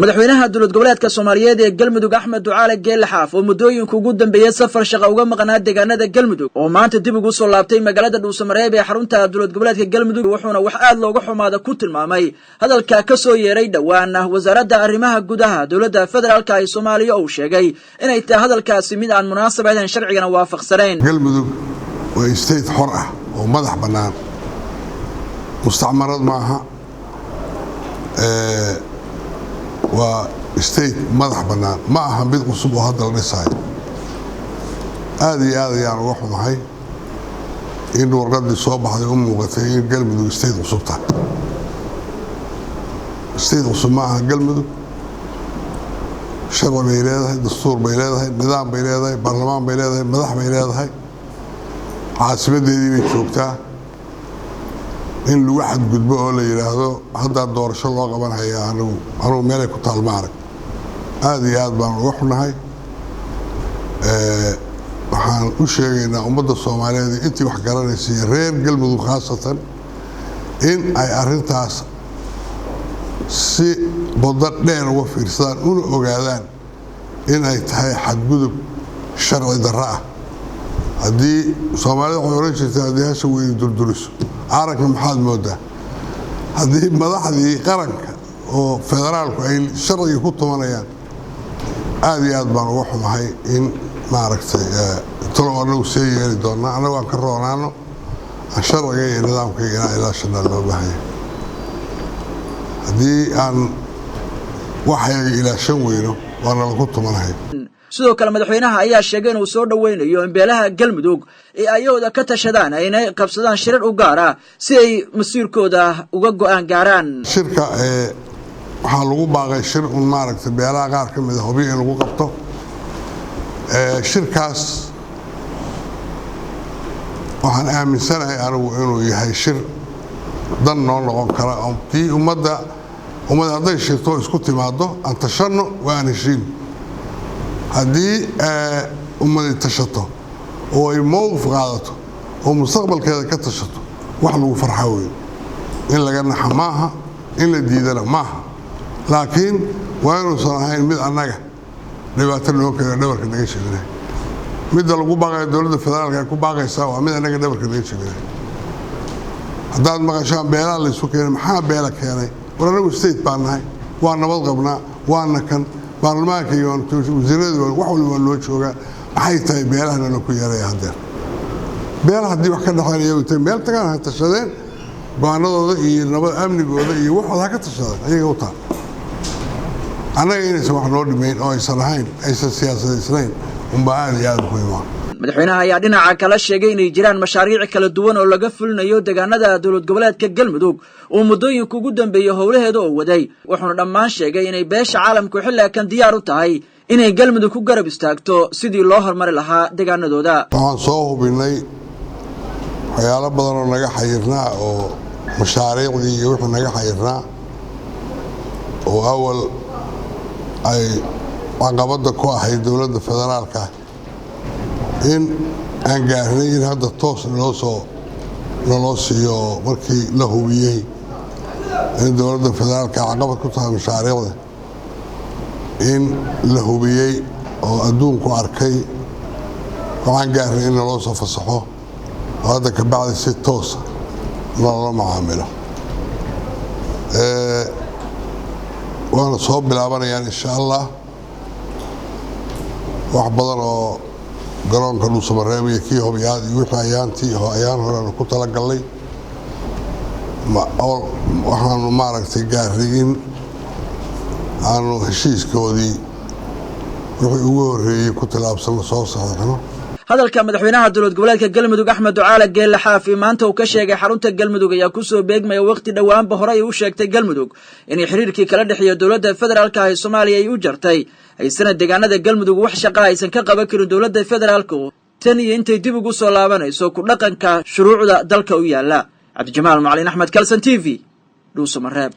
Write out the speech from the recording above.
madaxweynaha dowlad goboleedka Soomaaliyeed ee Galmudug Axmed Ducaale Geelle Xaaf oo muddooyinka ugu dambeeyay safar shaqo uga maqnaa deegaanada Galmudug oo maanta dib ugu soo laabtay magaalada Dhuusamareeb ee xarunta dowlad goboleedka Galmudug wuxuuna wax aad looga xumaada ku tilmaamay hadalka ka soo yeeray dhawaan wasaaradda arrimaha gudaha dowladda federaalka ee Soomaaliya oo sheegay inay tahay hadalkaasi mid aan munaasab ahayn sharciga waafaqsanayn. Galmudug waa state xor ah oo madax bannaan mustacmarad maaha waa state madax bannaan ma aha mid cusub oo hadda la dhisayo. aad iyo aad ayaan uga xumahay in warqadii soo baxday u muuqatay in Galmudug state cusub tahay. state cusub ma aha Galmudug. sharci bay leedahay, dastuur bay leedahay, nidaam bay leedahay, baarlamaan bay leedahay, madax bay leedahay, caasimadeedii bay joogtaa. in lagu xadgudbo oo la yiraahdo hadda doorasho loo qaban hayaa anigu meel ay ku taal ma arag. aad iyo aad baan uga xunahay. waxaan u sheegaynaa ummadda Soomaaliyeed intii wax garanaysay reer Galmudug khaasatan in ay arrintaas si badda dheer uga fiirsadaan una ogaadaan in ay tahay xadgudub sharci darro ah. haddii Soomaalida waxay oran jirtay haddii hasha weyn durduriso aragna maxaad moodaa haddii madaxdii qaranka oo federaalku ay sharciga ku tumanayaan. aad iyo aad baan uga xumahay in maaragtay talo anagu see yeeli doonaa anagu aan ka roonaano aan sharciga iyo nidaamka inaan ilaashanaa loo baahan yahay. haddii aan waxyaga ilaashan weyno waana lagu tumanahay. sidoo kale madaxweynaha ayaa sheegay inuu soo dhaweynayo in beelaha Galmudug ay ayooda ka tashadaan inay qabsadaan shirar u gaar ah si ay masiirkooda uga go'aan gaaraan. shirka waxaa lagu baaqay shir un maaragtay beelaha qaar ka mid ah hubi in lagu qabto. shirkaas waxaan aaminsanahay anigu inuu yahay shir dan noo noqon kara tii ummadda hadday shirto isku timaado aan tashanno waa aan heshiin. haddii ummadi tashato oo ay mowqif qaadato oo mustaqbalkeeda ka tashato wax lagu farxa weyn in laga naxa maaha in la diidana maaha laakiin waa inuusan ahayn mid annaga dhibaato loo keeno dhabarka naga sheegnay. midda lagu baaqayo dowladda federaalka ay ku baaqaysaa waa mid annaga dhabarka naga sheegnay. haddaad maqashaan beelaha la isu keenay maxaa beela keenay war anagu state baan nahay waa nabad qabnaa waana kan baarlamaanka iyo wasiirada wax walba loo joogaa maxay tahay beelahana la ku yeeray hadeer. beelaha haddii wax ka dhaxaynaya intay meel tagaan ha tashadeen go'aanadooda iyo nabad amnigooda iyo waxooda ha ka tashadeen ayaga u taal. annaga inaysan wax noo dhimayn oo aysan ahayn aysan siyaasadaysnayn unbaa aad iyo aad muhiim ah. madaxweynaha ayaa dhinaca kala sheegay inay jiraan mashaariic kala duwan oo laga fulinayo deegaanada dowlad goboleedka Galmudug oo muddooyinka ugu dambeeyay howlaheeda oo waday wuxuuna dhammaan sheegay inay beesha caalamku xilligan diyaar u tahay inay Galmudug ku garab istaagto sidii loo horumari lahaa deegaanadooda. waxaan soo hubinay waxyaalo badan oo naga xayirnaa oo mashaariicdii iyo wixii naga xayirnaa oo awal ay caqabada ku ahayd dowladda federaalka in aan gaarnay in hadda toos naloo siiyo markii la hubiyey in dowladda federaalka caqabad ku tahay mashaariicda in la hubiyey oo adduunku arkay waxaan gaarnay in naloo soo fasaxo oo hadda ka bacdi si toosa naloola macaamilo. waana soo bilaabanayaan insha allah wax badan oo garoonka Dhuusamareeb iyo kii Hobyaad iyo wixii ayaan hore ku talagalay waxaanu maaragtay gaarnay in aanu heshiiskoodii wixii ugu horreeyay ku tilaabsan soo saxno. hadalka madaxweynaha dowlad goboleedka Galmudug Axmed Ducaale Geelle Xaaf maanta uu ka sheegay xarunta Galmudug ayaa ku soo beegmay waqti dhawaanba hore ay u sheegtay Galmudug in xiriirkii kala dhaxeeyo dowladda federaalka ee Soomaaliya ay u jartay aysan deegaanada Galmudug wax shaqo aysan ka qaban karin dowladda federaalka tan iyo intay dib ugu soo laabanayso ku dhaqanka shuruucda dalka u yaala. Cabdi Jamaal Macalin Axmed Kalsan TV Dhuusamareeb.